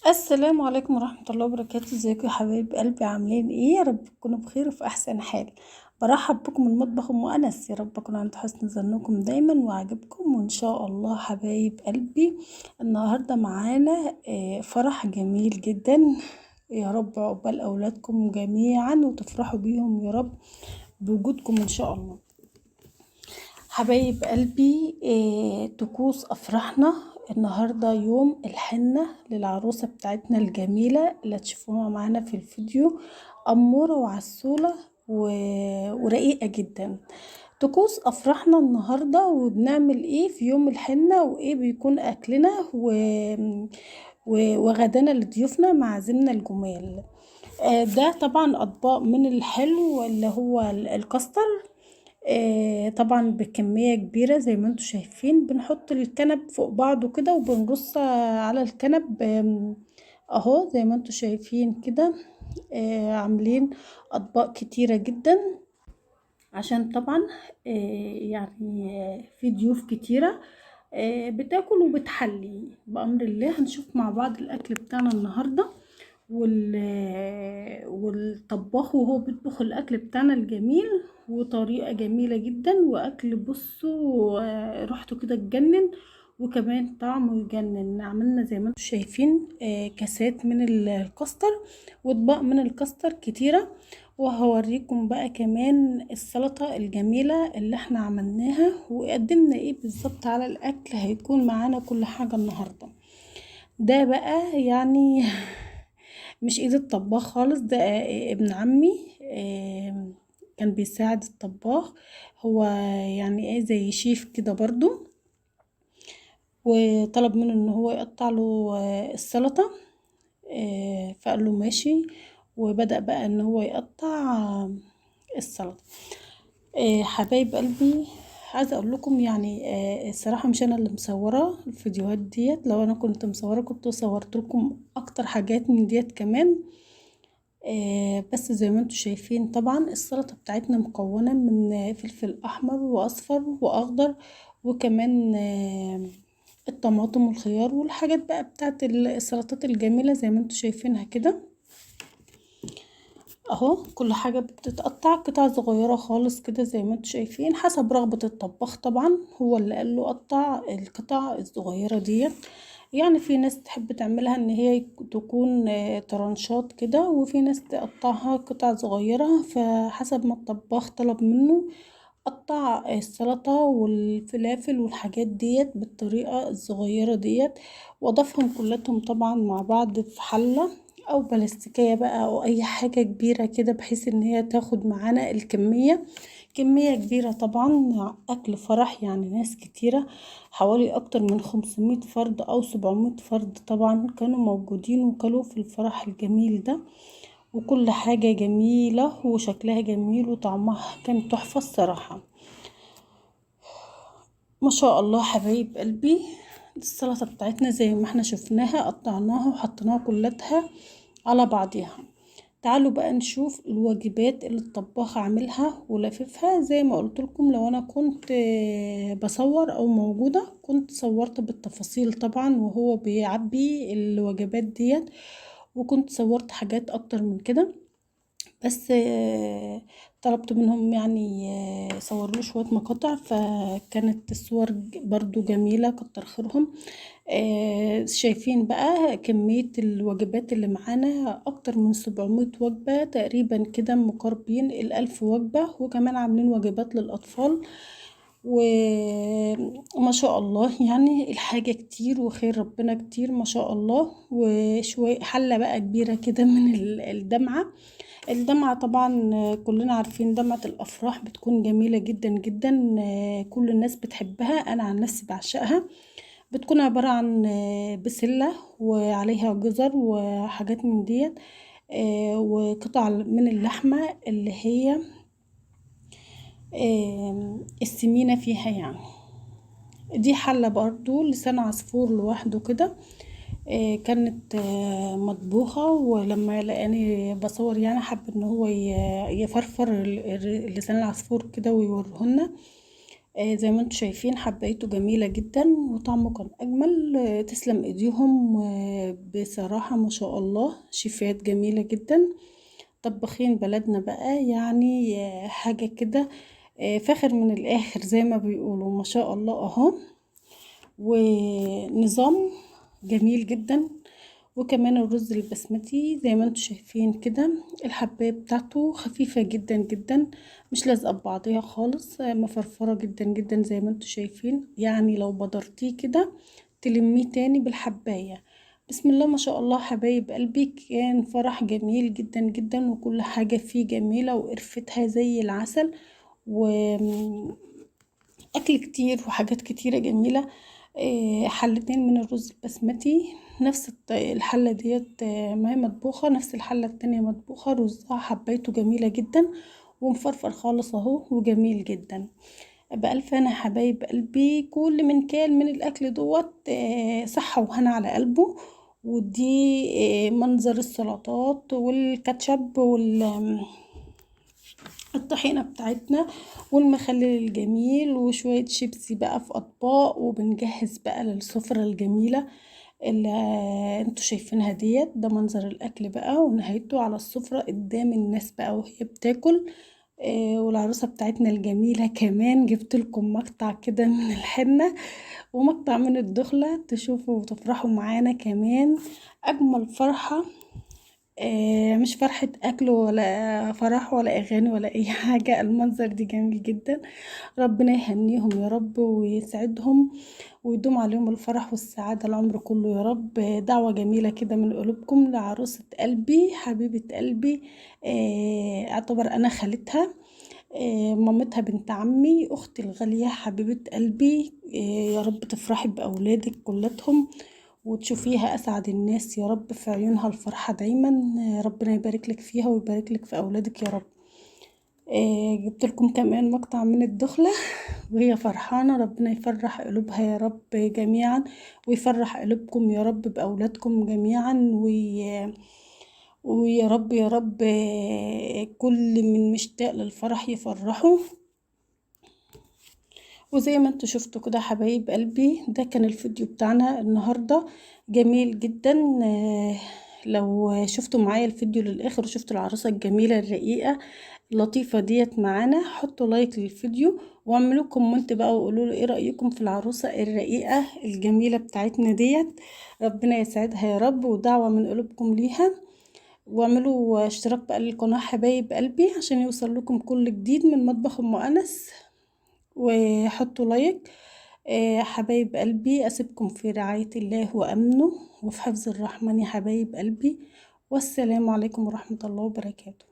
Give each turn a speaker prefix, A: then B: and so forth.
A: السلام عليكم ورحمة الله وبركاته. ازيكم يا حبايب قلبي؟ عاملين ايه؟ يا رب تكونوا بخير وفي احسن حال. برحب بكم من مطبخ ام انس. يا رب اكون عند حسن ظنكم دايما وعجبكم، وان شاء الله حبايب قلبي النهارده معانا فرح جميل جدا. يا رب عقبال اولادكم جميعا وتفرحوا بيهم يا رب بوجودكم ان شاء الله. حبايب قلبي، طقوس افراحنا النهاردة يوم الحنة للعروسة بتاعتنا الجميلة اللي هتشوفوها معانا في الفيديو. أمورة وعسولة ورقيقة جدا. طقوس افراحنا النهاردة وبنعمل ايه في يوم الحنة وايه بيكون اكلنا وغدانا لضيوفنا معازيمنا الجمال. ده طبعا اطباق من الحلو اللي هو الكاستر. طبعا بكمية كبيرة زي ما انتوا شايفين، بنحط الكنب فوق بعضه كده وبنرص على الكنب. اهو زي ما انتوا شايفين كده. عاملين اطباق كتيرة جدا عشان طبعا في ضيوف كتيرة بتاكل وبتحلي بأمر الله. هنشوف مع بعض الأكل بتاعنا النهاردة والطباخ وهو بيطبخ الأكل بتاعنا الجميل، وطريقة جميلة جدا وأكل بصوا ريحته كده تجنن، وكمان طعمه يجنن. عملنا زي ما انتم شايفين كاسات من الكاستر واطباق من الكاستر كتيرة. وهوريكم بقى كمان السلطة الجميلة اللي احنا عملناها وقدمنا ايه بالظبط على الاكل. هيكون معانا كل حاجة النهاردة. ده بقى مش ايد الطباخ خالص، ده ابن عمي كان بيساعد الطباخ. هو يعني ايه زي شيف كده برضو، وطلب منه ان هو يقطع له السلطة. فقال له ماشي، وبدأ بقى ان هو يقطع السلطة. حبايب قلبي، عايزه اقول لكم الصراحه مش انا اللي مصوره الفيديوهات ديت. لو انا كنت مصوره كنت صورت لكم اكتر حاجات من ديت كمان. بس زي ما انتم شايفين طبعا السلطه بتاعتنا مكونه من فلفل احمر واصفر واخضر، وكمان الطماطم والخيار والحاجات بقى بتاعت السلطات الجميله زي ما انتم شايفينها كده. اهو كل حاجة بتتقطع قطع صغيرة خالص كده زي ما انتوا شايفين حسب رغبة الطباخ. طبعا هو اللي قال له قطع القطع الصغيرة دي. في ناس تحب تعملها ان هي تكون طرنشات كده، وفي ناس تقطعها قطع صغيرة، فحسب ما الطباخ طلب منه قطع السلطة والفلافل والحاجات ديت بالطريقة الصغيرة ديت، واضافهم كلهم طبعا مع بعض في حلة او بلاستيكية بقى او اي حاجة كبيرة كده، بحيث ان هي تاخد معانا كمية كبيرة. طبعا اكل فرح ناس كتيرة، حوالي اكتر من 500 فرد او 700 فرد طبعا كانوا موجودين وكلوا في الفرح الجميل ده. وكل حاجة جميلة وشكلها جميل وطعمها كان تحفة الصراحة. ما شاء الله حبايب قلبي، السلطة بتاعتنا زي ما احنا شفناها قطعناها وحطيناها كلها على بعضها. تعالوا بقى نشوف الوجبات اللي الطباخ عاملها ولففها. زي ما قلت لكم لو انا كنت بصور او موجودة كنت صورت بالتفاصيل طبعا وهو بيعبي الوجبات ديت، وكنت صورت حاجات اكتر من كده. بس طلبت منهم صوروا شوية مقاطع، فكانت الصور برضو جميلة كتر خيرهم. شايفين بقى كمية الوجبات اللي معانا أكتر من 700 وجبة تقريبا كده، مقاربين 1000 وجبة، وكمان عاملين وجبات للأطفال. وما شاء الله الحاجة كتير وخير ربنا كتير ما شاء الله. وشوية حلة بقى كبيرة كده من الدمعة طبعا كلنا عارفين دمعة الأفراح بتكون جميلة جدا جدا. كل الناس بتحبها، أنا عن نفسي بعشقها. بتكون عبارة عن بسلة وعليها جزر وحاجات من ديت، وقطع من اللحمة اللي هي السمينة فيها دي حلة برضو لسان عصفور لوحده كده. كانت مطبوخة، ولما لقاني بصور حب ان هو يفرفر لسان العصفور كده ويوريهولنا. زي ما انتوا شايفين حبايته جميلة جدا وطعمه كان اجمل. تسلم ايديهم، بصراحة ما شاء الله شيفات جميلة جدا. طباخين بلدنا بقى يعني حاجة كده، فاخر من الاخر زي ما بيقولوا، ما شاء الله اهو. ونظام جميل جدا. وكمان الرز البسمتي زي ما انتوا شايفين كده، الحباية بتاعته خفيفة جدا جدا، مش لازقة ببعضيها خالص، مفرفرة جدا جدا زي ما انتوا شايفين. يعني لو بدرتيه كده تلميه تاني بالحباية. بسم الله ما شاء الله حبايب قلبي، كان فرح جميل جدا جدا، وكل حاجة فيه جميلة وقرفتها زي العسل، واكل كتير وحاجات كتيرة جميلة. حلتين من الرز البسمتي، نفس الحلة ديت، ما هي مطبوخة، نفس الحلة التانية مطبوخة رزها حبيته جميلة جدا ومفرفر خالص اهو وجميل جدا. بألف هنا حبايب قلبي، كل من كان من الأكل دوت صحة وهنا على قلبه. ودي منظر السلطات والكاتشب الطحينة بتاعتنا والمخلل الجميل وشوية شيبسي بقى في أطباق، وبنجهز بقى للسفرة الجميلة اللي انتوا شايفينها ديت. ده منظر الأكل بقى ونهايته على السفرة قدام الناس بقى وهي بتاكل. والعروسة بتاعتنا الجميلة كمان جبت لكم مقطع كده من الحنة ومقطع من الدخلة تشوفوا وتفرحوا معانا كمان. أجمل فرحة، مش فرحة أكل ولا فرح ولا أغاني ولا أي حاجة، المنظر دي جميل جدا. ربنا يهنيهم يا رب ويسعدهم ويدوم عليهم الفرح والسعادة العمر كله يا رب. دعوة جميلة كده من قلوبكم لعروسة قلبي حبيبة قلبي. اعتبر أنا خالتها، مامتها بنت عمي أختي الغالية حبيبة قلبي. يا رب تفرحي بأولادك كلتهم وتشوفيها أسعد الناس يا رب، في عيونها الفرحة دايما. ربنا يبارك لك فيها ويبارك لك في أولادك يا رب. جبت لكم كمان مقطع من الدخلة وهي فرحانة، ربنا يفرح قلوبها يا رب جميعا ويفرح قلوبكم يا رب بأولادكم جميعا. ويا رب يا رب كل من مشتاق للفرح يفرحوا. وزي ما انتوا شفتوا كده حبايب قلبي، ده كان الفيديو بتاعنا النهاردة جميل جدا. لو شفتوا معايا الفيديو للآخر وشفتوا العروسة الجميلة الرقيقة اللطيفة ديت معانا، حطوا لايك للفيديو واعملوا كومنت بقى وقولوا له ايه رأيكم في العروسة الرقيقة الجميلة بتاعتنا ديت. ربنا يسعدها يا رب ودعوة من قلوبكم ليها. واعملوا اشتراك بقى للقناة حبايب قلبي عشان يوصل لكم كل جديد من مطبخ ام انس، وحطوا لايك. حبايب قلبي أسيبكم في رعاية الله وأمنه وفي حفظ الرحمن يا حبايب قلبي، والسلام عليكم ورحمة الله وبركاته.